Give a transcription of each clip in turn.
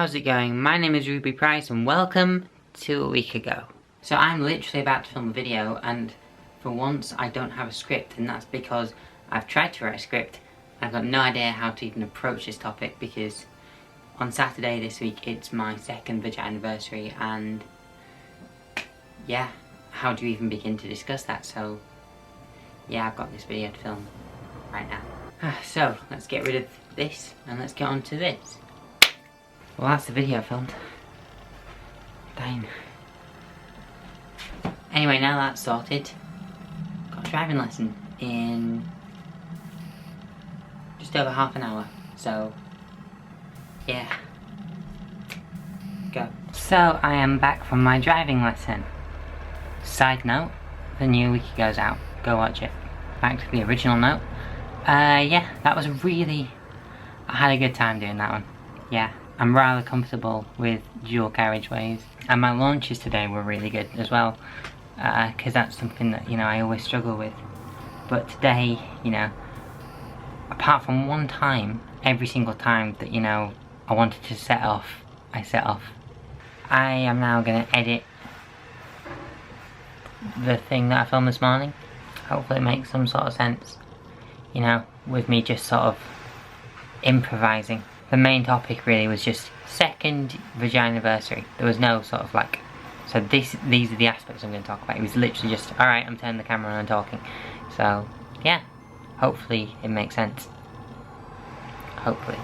how's it going? My name is Ruubez and welcome to a week ago. So I'm literally about to film a video, and for once I don't have a script, and that's because I've tried to write a script. I've got no idea how to even approach this topic because on Saturday this week it's my second Vaginaversary, and yeah, how do you even begin to discuss that? So yeah, I've got this video to film right now. So let's get rid of this and let's get on to this. Well, that's the video filmed. Dang. Anyway, now that's sorted, got a driving lesson in just over half an hour, so yeah, go. So I am back from my driving lesson. Side note, the new week goes out, go watch it. Back to the original note, yeah, that was I had a good time doing that one. Yeah, I'm rather comfortable with dual carriageways, and my launches today were really good as well, because that's something that, you know, I always struggle with. But today, you know, apart from one time, every single time that, you know, I wanted to set off, I set off. I am now going to edit the thing that I filmed this morning. Hopefully it makes some sort of sense, you know, with me just sort of improvising. The main topic really was just second Vaginaversary. There was no sort of like, so these are the aspects I'm going to talk about. It was literally just, alright, I'm turning the camera on and talking. So yeah, hopefully it makes sense. Hopefully.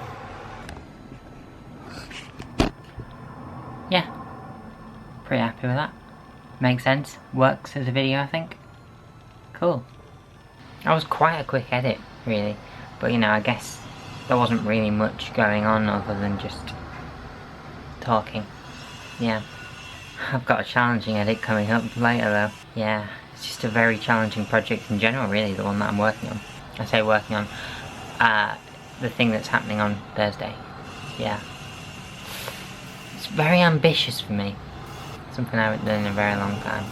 Yeah, pretty happy with that. Makes sense, works as a video, I think. Cool. That was quite a quick edit, really. But you know, I guess there wasn't really much going on other than just talking. Yeah. I've got a challenging edit coming up later though. Yeah, it's just a very challenging project in general, really, the one that I'm working on. I say working on, the thing that's happening on Thursday. Yeah. It's very ambitious for me. Something I haven't done in a very long time.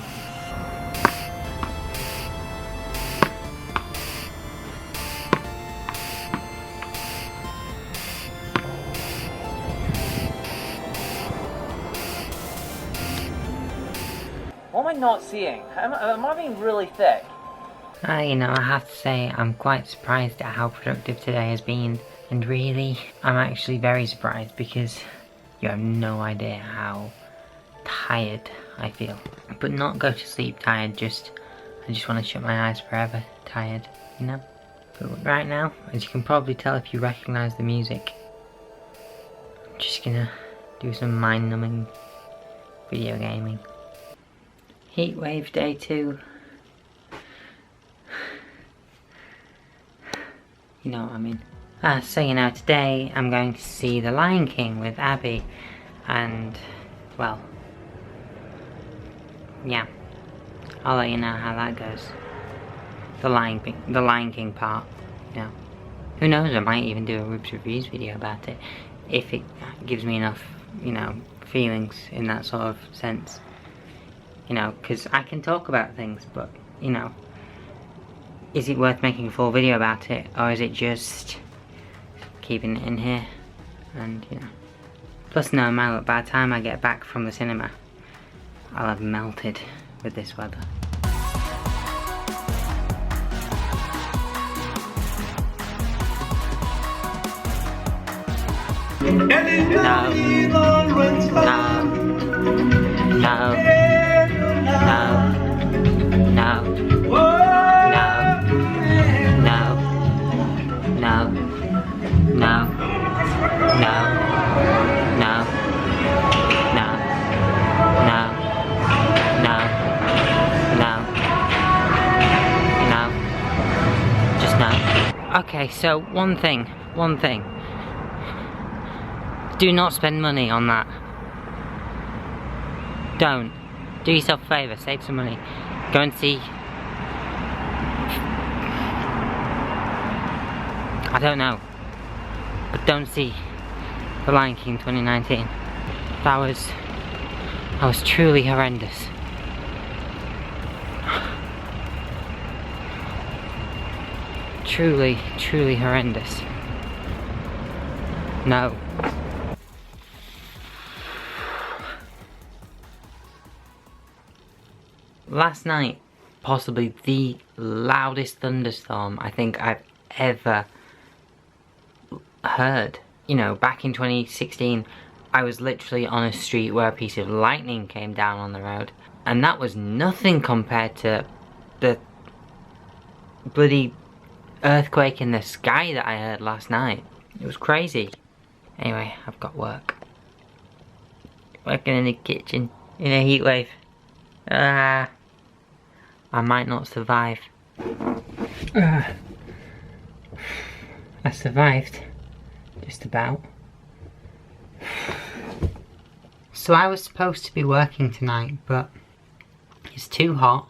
What am I not seeing? Am I being really thick? You know, I have to say I'm quite surprised at how productive today has been. And really, I'm actually very surprised because you have no idea how tired I feel. But not go to sleep tired, I just want to shut my eyes forever tired, you know? But right now, as you can probably tell if you recognise the music, I'm just gonna do some mind-numbing video gaming. Heatwave day 2. You know what I mean. So you know, today I'm going to see The Lion King with Abby, and well, yeah, I'll let you know how that goes. The Lion King part, you know. Who knows, I might even do a Ruubez Reviews video about it, if it gives me enough, you know, feelings in that sort of sense. You know, because I can talk about things, but, you know, is it worth making a full video about it, or is it just keeping it in here? And, you know. Plus, no matter, by the time I get back from the cinema, I'll have melted with this weather. Okay, so one thing. Do not spend money on that. Don't. Do yourself a favour, save some money. Go and see, I don't know, but don't see The Lion King 2019. That was truly horrendous. Truly, truly horrendous. No. Last night, possibly the loudest thunderstorm I think I've ever heard. You know, back in 2016, I was literally on a street where a piece of lightning came down on the road, and that was nothing compared to the bloody earthquake in the sky that I heard last night. It was crazy. Anyway, I've got work. Working in the kitchen in a heat wave. I might not survive. I survived. Just about. So I was supposed to be working tonight, but it's too hot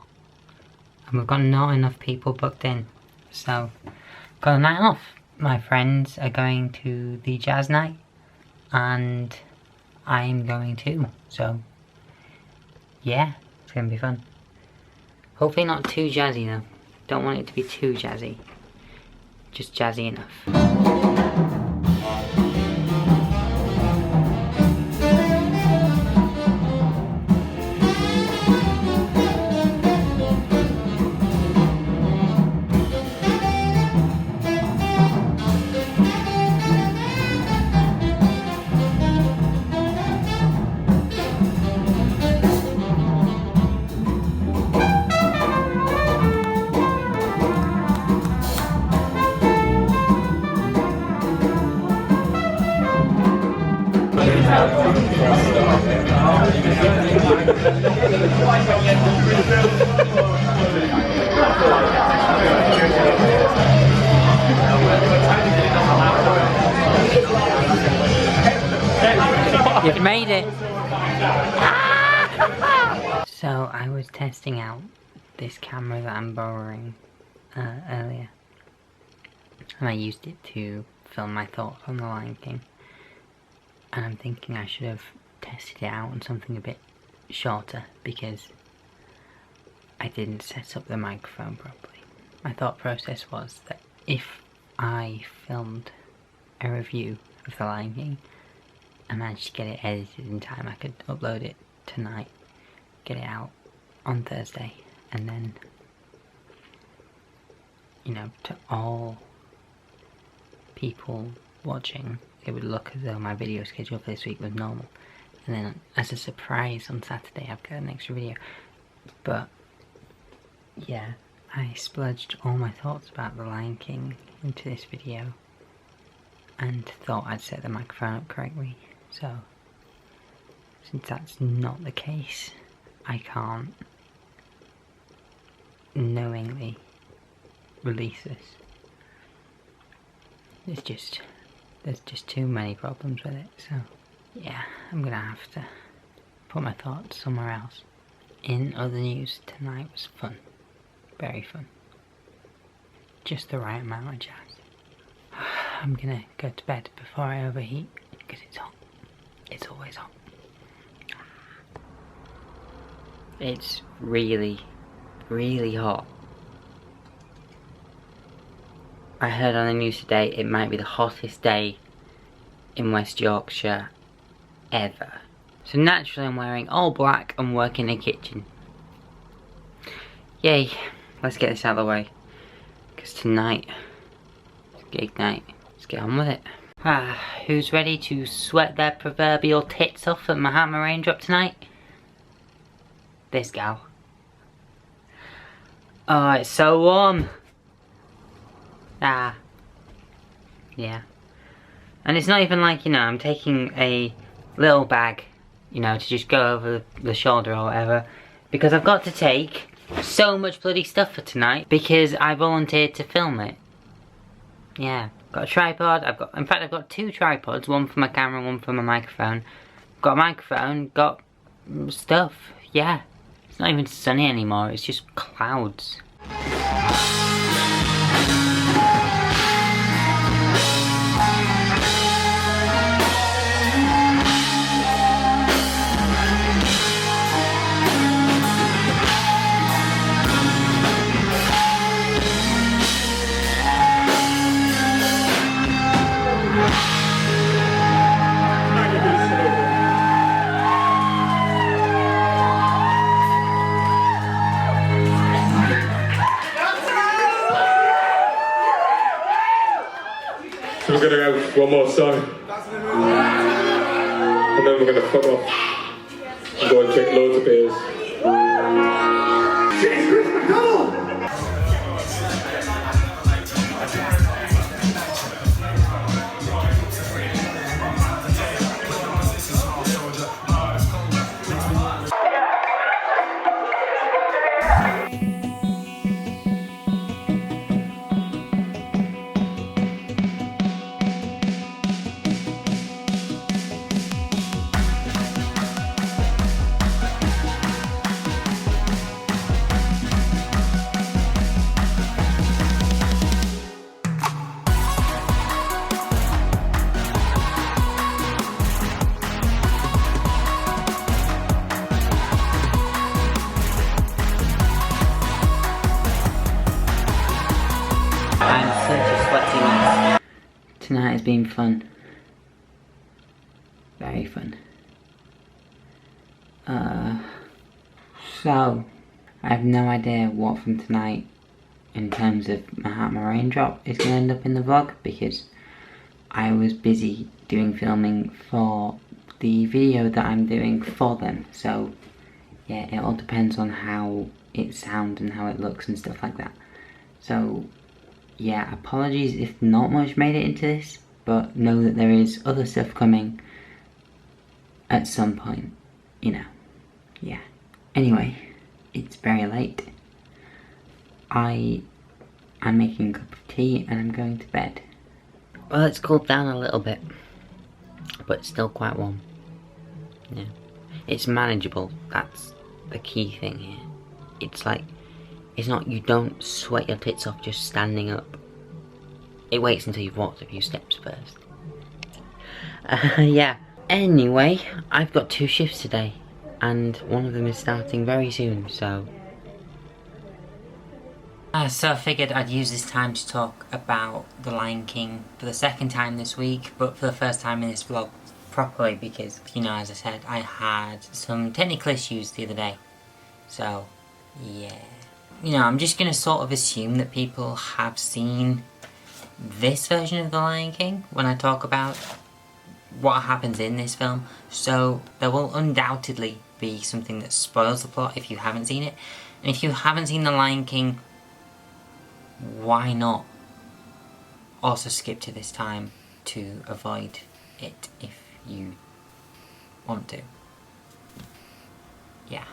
and we've got not enough people booked in. So, got a night off. My friends are going to the jazz night and I'm going too. So, yeah, it's gonna be fun. Hopefully not too jazzy though. Don't want it to be too jazzy. Just jazzy enough. You've made it! So I was testing out this camera that I'm borrowing earlier, and I used it to film my thoughts on The Lion King, and I'm thinking I should have tested it out on something a bit shorter because I didn't set up the microphone properly. My thought process was that if I filmed a review of The Lion King and managed to get it edited in time, I could upload it tonight, get it out on Thursday, and then, you know, to all people watching, it would look as though my video schedule for this week was normal. And then as a surprise on Saturday I've got an extra video. But yeah, I splurged all my thoughts about The Lion King into this video and thought I'd set the microphone up correctly. So, since that's not the case, I can't knowingly release this. There's just too many problems with it, so yeah, I'm gonna have to put my thoughts somewhere else. In other news, tonight was fun. Very fun. Just the right amount of jazz. I'm gonna go to bed before I overheat, because it's hot. It's always hot. It's really, really hot. I heard on the news today it might be the hottest day in West Yorkshire ever. So naturally I'm wearing all black and work in the kitchen. Yay, let's get this out of the way. Because tonight, it's gig night. Let's get on with it. Who's ready to sweat their proverbial tits off at Mahatma Raindrop tonight? This gal. Oh, it's so warm. Yeah. And it's not even like, you know, I'm taking a little bag, you know, to just go over the shoulder or whatever, because I've got to take so much bloody stuff for tonight because I volunteered to film it. Yeah, got a tripod, in fact I've got two tripods, one for my camera, one for my microphone. Got a microphone, got stuff, yeah. It's not even sunny anymore, it's just clouds. we're going to go one more song. And then we're going to fuck off and go and drink loads of beers. I'm such a sweaty mess. Tonight has been fun. Very fun. So, I have no idea what from tonight in terms of Mahatma Raindrop is going to end up in the vlog because I was busy doing filming for the video that I'm doing for them. So, yeah, it all depends on how it sounds and how it looks and stuff like that. So, yeah, apologies if not much made it into this, but know that there is other stuff coming at some point, you know, yeah. Anyway, it's very late. I'm making a cup of tea and I'm going to bed. Well, it's cooled down a little bit, but it's still quite warm. Yeah, it's manageable, that's the key thing here. It's like, it's not, you don't sweat your tits off just standing up. It waits until you've walked a few steps first. Yeah. Anyway, I've got 2 shifts today, and one of them is starting very soon, so... So I figured I'd use this time to talk about The Lion King for the second time this week, but for the first time in this vlog properly, because, you know, as I said, I had some technical issues the other day. So, yeah. You know, I'm just going to sort of assume that people have seen this version of The Lion King when I talk about what happens in this film. So there will undoubtedly be something that spoils the plot if you haven't seen it. And if you haven't seen The Lion King, why not also skip to this time to avoid it if you want to. Yeah.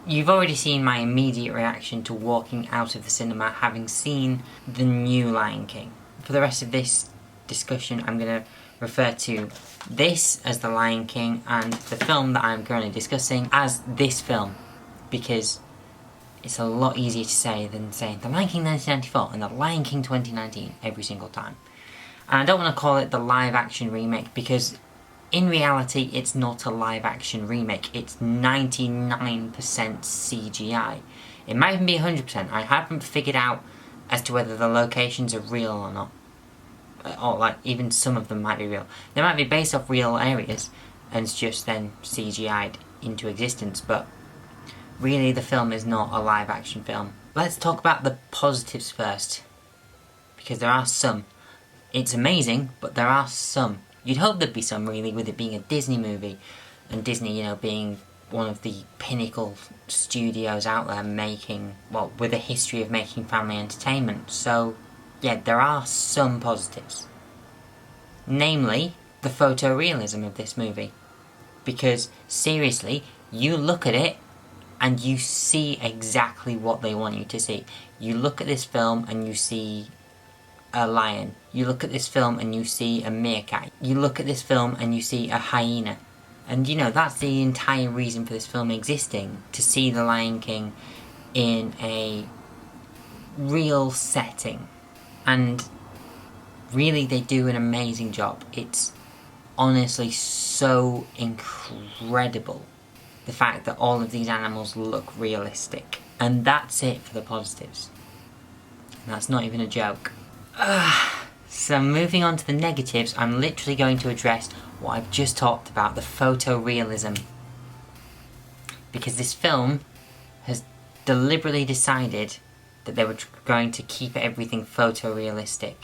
You've already seen my immediate reaction to walking out of the cinema having seen the new Lion King. For the rest of this discussion, I'm going to refer to this as The Lion King and the film that I'm currently discussing as this film, because it's a lot easier to say than saying The Lion King 1994 and The Lion King 2019 every single time. And I don't want to call it the live-action remake because in reality it's not a live-action remake, it's 99% CGI. It might even be 100%, I haven't figured out as to whether the locations are real or not. Or like, even some of them might be real. They might be based off real areas and it's just then CGI'd into existence, but really the film is not a live-action film. Let's talk about the positives first, because there are some. It's amazing, but there are some. You'd hope there'd be some, really, with it being a Disney movie, and Disney, you know, being one of the pinnacle studios out there making, well, with a history of making family entertainment. So, yeah, there are some positives. Namely, the photorealism of this movie. Because, seriously, you look at it, and you see exactly what they want you to see. You look at this film, and you see a lion. You look at this film and you see a meerkat. You look at this film and you see a hyena. And you know, that's the entire reason for this film existing. To see the Lion King in a real setting. And really they do an amazing job. It's honestly so incredible. The fact that all of these animals look realistic. And that's it for the positives. And that's not even a joke. So moving on to the negatives, I'm literally going to address what I've just talked about, the photorealism. Because this film has deliberately decided that they were going to keep everything photorealistic.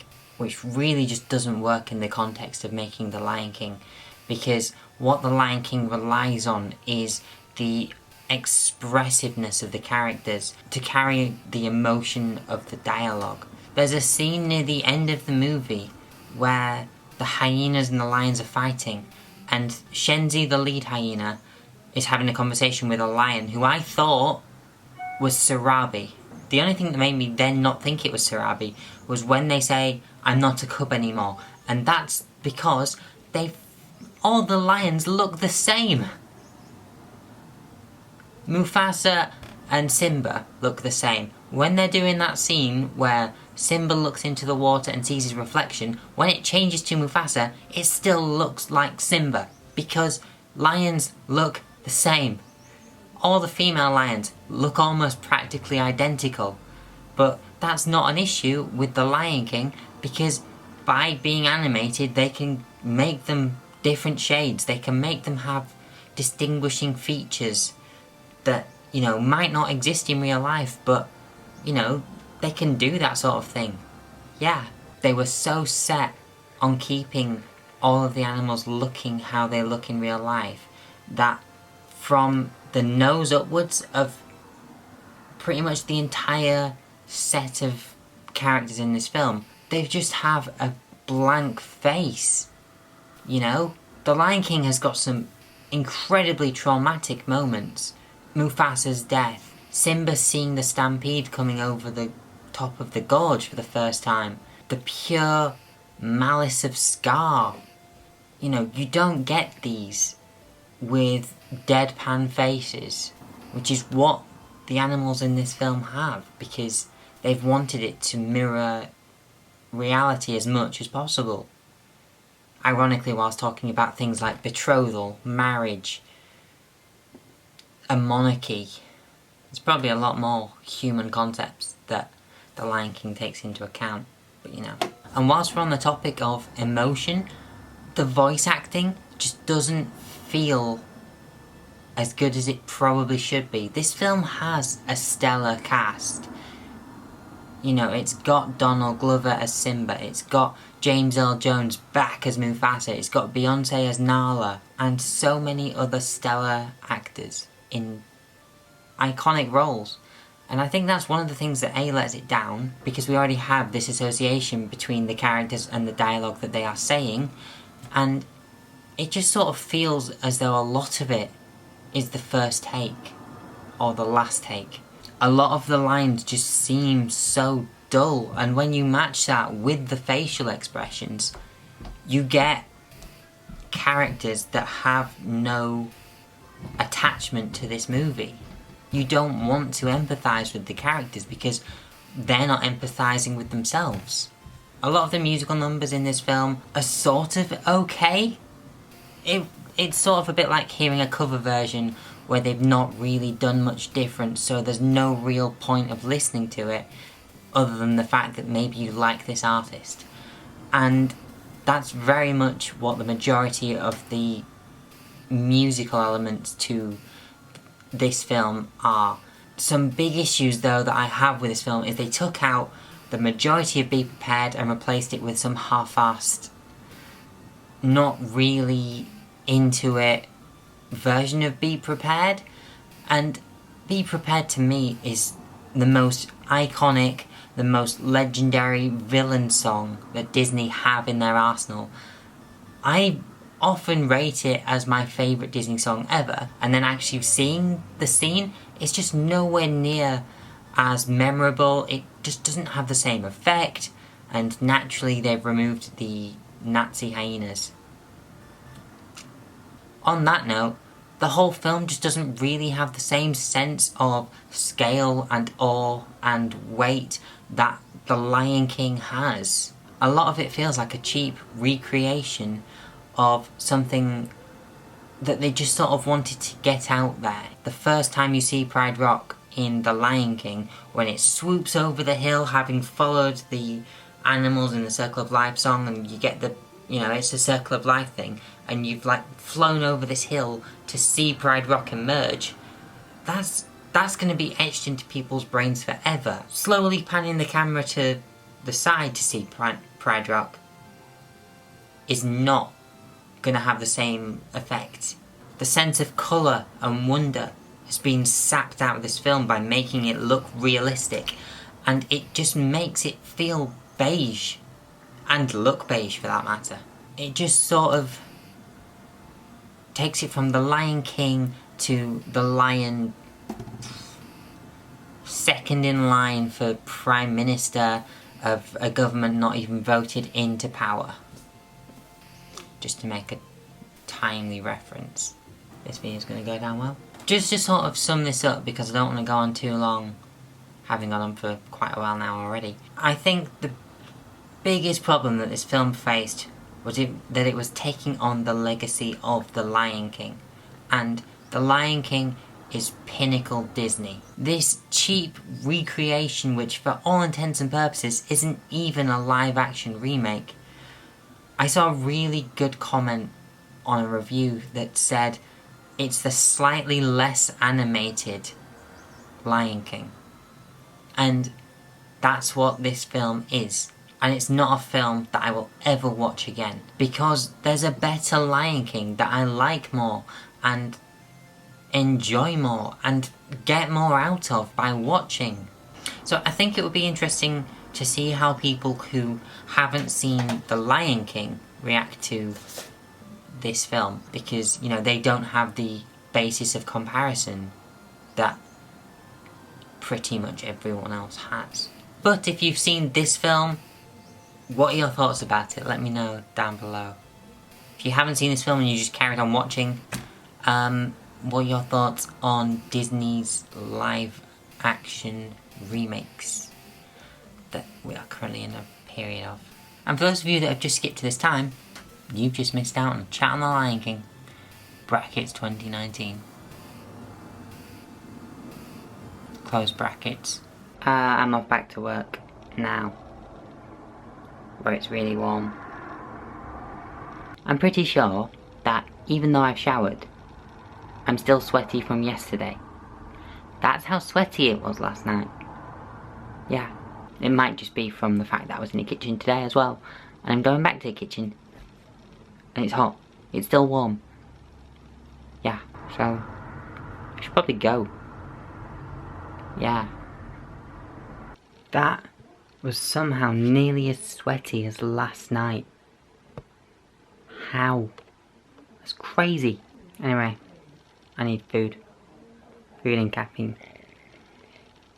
which really just doesn't work in the context of making The Lion King, because what The Lion King relies on is the expressiveness of the characters to carry the emotion of the dialogue. There's a scene near the end of the movie where the hyenas and the lions are fighting, and Shenzi, the lead hyena, is having a conversation with a lion who I thought was Sarabi. The only thing that made me then not think it was Sarabi was when they say, "I'm not a cub anymore," and that's because all the lions look the same. Mufasa and Simba look the same. When they're doing that scene where Simba looks into the water and sees his reflection, when it changes to Mufasa, it still looks like Simba, because lions look the same. All the female lions look almost practically identical, but that's not an issue with The Lion King, because by being animated they can make them different shades, they can make them have distinguishing features that, you know, might not exist in real life, but, you know, they can do that sort of thing. Yeah, they were so set on keeping all of the animals looking how they look in real life that from the nose upwards of pretty much the entire set of characters in this film, they just have a blank face. You know, The Lion King has got some incredibly traumatic moments. Mufasa's death, Simba seeing the stampede coming over the top of the gorge for the first time, the pure malice of Scar. You know, you don't get these with deadpan faces, which is what the animals in this film have, because they've wanted it to mirror reality as much as possible. Ironically, whilst talking about things like betrothal, marriage, a monarchy, there's probably a lot more human concepts that The Lion King takes into account, but you know. And whilst we're on the topic of emotion, the voice acting just doesn't feel as good as it probably should be. This film has a stellar cast. You know, it's got Donald Glover as Simba, it's got James Earl Jones back as Mufasa, it's got Beyonce as Nala, and so many other stellar actors in iconic roles. And I think that's one of the things that lets it down, because we already have this association between the characters and the dialogue that they are saying, and it just sort of feels as though a lot of it is the first take, or the last take. A lot of the lines just seem so dull, and when you match that with the facial expressions, you get characters that have no attachment to this movie. You don't want to empathise with the characters because they're not empathising with themselves. A lot of the musical numbers in this film are sort of okay. It's sort of a bit like hearing a cover version where they've not really done much different, so there's no real point of listening to it other than the fact that maybe you like this artist. And that's very much what the majority of the musical elements to this film are. Some big issues though that I have with this film is they took out the majority of Be Prepared and replaced it with some half-assed, not really into it version of Be Prepared. And Be Prepared to me is the most iconic, the most legendary villain song that Disney have in their arsenal. I often rate it as my favourite Disney song ever, and then actually seeing the scene, it's just nowhere near as memorable. It just doesn't have the same effect, and naturally they've removed the Nazi hyenas. On that note, the whole film just doesn't really have the same sense of scale and awe and weight that The Lion King has. A lot of it feels like a cheap recreation of something that they just sort of wanted to get out there. The first time you see Pride Rock in The Lion King, when it swoops over the hill having followed the animals in the Circle of Life song, and you get the, you know, it's a Circle of Life thing, and you've like flown over this hill to see Pride Rock emerge, that's going to be etched into people's brains forever. Slowly panning the camera to the side to see Pride Rock is not going to have the same effect. The sense of colour and wonder has been sapped out of this film by making it look realistic, and it just makes it feel beige, and look beige for that matter. It just sort of takes it from the Lion King to the Lion second in line for Prime Minister of a government not even voted into power. Just to make a timely reference. This video is going to go down well. Just to sort of sum this up, because I don't want to go on too long, having gone on for quite a while now already. I think the biggest problem that this film faced was that it was taking on the legacy of The Lion King. And The Lion King is pinnacle Disney. This cheap recreation, which for all intents and purposes isn't even a live action remake. I saw a really good comment on a review that said it's the slightly less animated Lion King. And that's what this film is. And it's not a film that I will ever watch again. Because there's a better Lion King that I like more and enjoy more and get more out of by watching. So I think it would be interesting to see how people who haven't seen The Lion King react to this film, because, you know, they don't have the basis of comparison that pretty much everyone else has. But if you've seen this film, what are your thoughts about it? Let me know down below. If you haven't seen this film and you just carried on watching, what are your thoughts on Disney's live action remakes that we are currently in a period of? And for those of you that have just skipped to this time, you've just missed out on Chat on the Lion King, brackets 2019. Close brackets. I'm off back to work now, where it's really warm. I'm pretty sure that even though I've showered, I'm still sweaty from yesterday. That's how sweaty it was last night. Yeah, it might just be from the fact that I was in the kitchen today as well. And I'm going back to the kitchen. And it's hot. It's still warm. Yeah, so I should probably go. Yeah. That was somehow nearly as sweaty as last night. How? That's crazy. Anyway, I need food. Food and caffeine.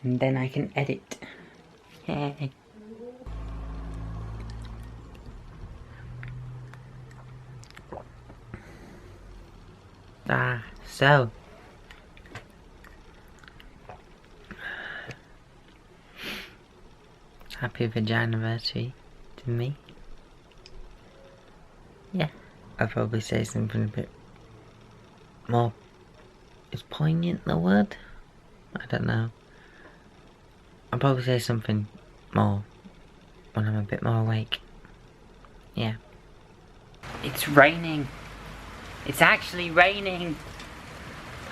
And then I can edit. Yay. So. Happy Vaginaversary to me. Yeah. I'll probably say something a bit more. Is poignant the word? I don't know. I'll probably say something more when I'm a bit more awake. Yeah. It's raining. It's actually raining.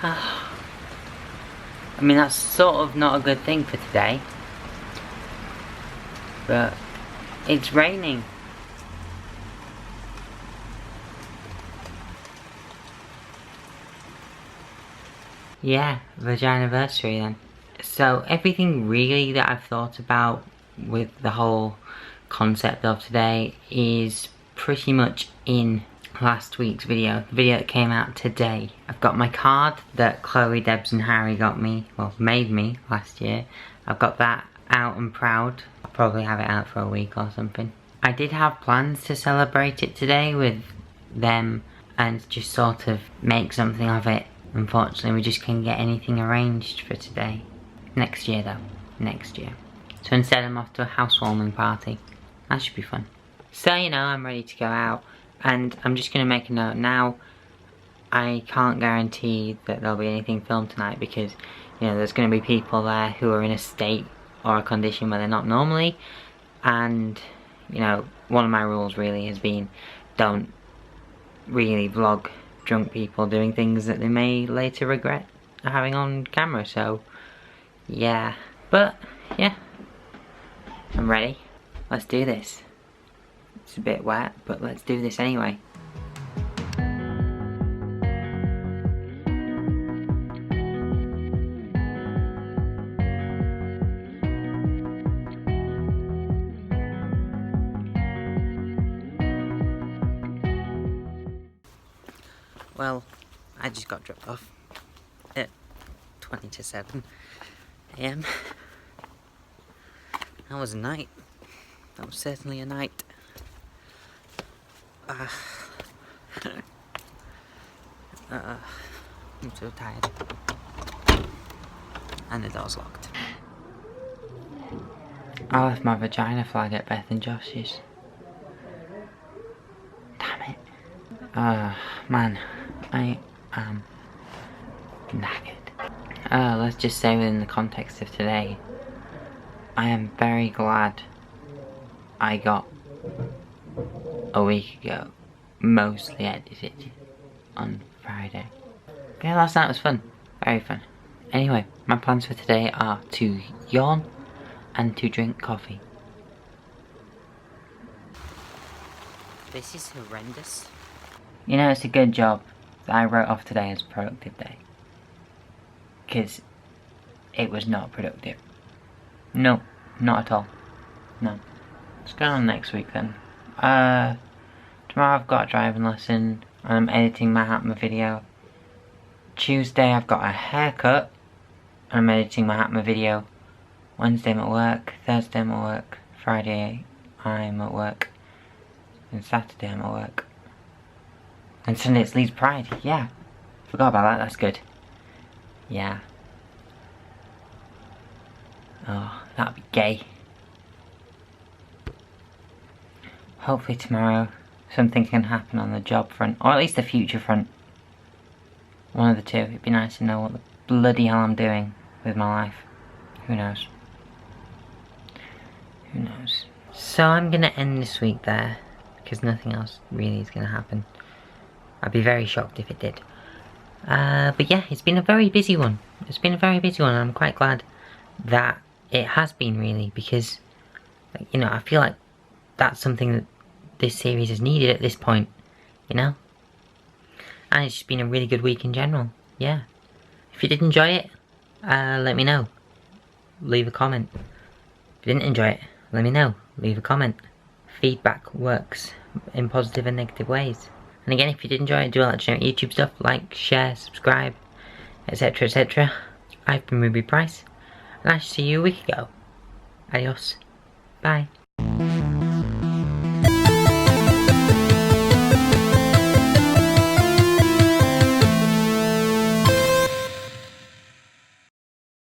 I mean, that's sort of not a good thing for today. But it's raining. Yeah, Vaginaversary then. So everything really that I've thought about with the whole concept of today is pretty much in last week's video, the video that came out today. I've got my card that Chloe, Debs and Harry got me, well, made me last year. I've got that out and proud. I'll probably have it out for a week or something. I did have plans to celebrate it today with them and just sort of make something of it. Unfortunately, we just can't get anything arranged for today. Next year though, next year. So instead I'm off to a housewarming party. That should be fun. So, you know, I'm ready to go out. And I'm just going to make a note now. I can't guarantee that there'll be anything filmed tonight because, you know, there's going to be people there who are in a state or a condition where they're not normally. And, you know, one of my rules really has been don't really vlog drunk people doing things that they may later regret having on camera. So, yeah. But, yeah. I'm ready. Let's do this. It's a bit wet, but let's do this anyway. Well, I just got dropped off at 20 to 7 AM. That was a night. That was certainly a night. I'm so tired. And the door's locked. I left my vagina flag at Beth and Josh's. Damn it. Man, I am knackered. Let's just say within the context of today, I am very glad I got a week ago mostly edited on Friday. Yeah, last night was fun. Very fun. Anyway, my plans for today are to yawn and to drink coffee. This is horrendous. You know, it's a good job that I wrote off today as a productive day. Because it was not productive. No, not at all. No. What's going on next week then? Tomorrow I've got a driving lesson and I'm editing my Mahatma video. Tuesday I've got a haircut and I'm editing my Mahatma video. Wednesday I'm at work, Thursday I'm at work, Friday I'm at work, and Saturday I'm at work. And Sunday it's Leeds Pride, yeah. Forgot about that, that's good. Yeah. Oh, that'd be gay. Hopefully tomorrow something can happen on the job front, or at least the future front. One of the two. It'd be nice to know what the bloody hell I'm doing with my life. Who knows? Who knows? So I'm gonna end this week there, because nothing else really is gonna happen. I'd be very shocked if it did. But yeah, it's been a very busy one. It's been a very busy one, and I'm quite glad that it has been, really, because, you know, I feel like that's something that this series has needed at this point, you know? And it's just been a really good week in general, yeah. If you did enjoy it, let me know. Leave a comment. If you didn't enjoy it, let me know. Leave a comment. Feedback works in positive and negative ways. And again, if you did enjoy it, do like YouTube stuff, like, share, subscribe, etc, etc. I've been Ruby Price, and I shall see you a week ago. Adios. Bye.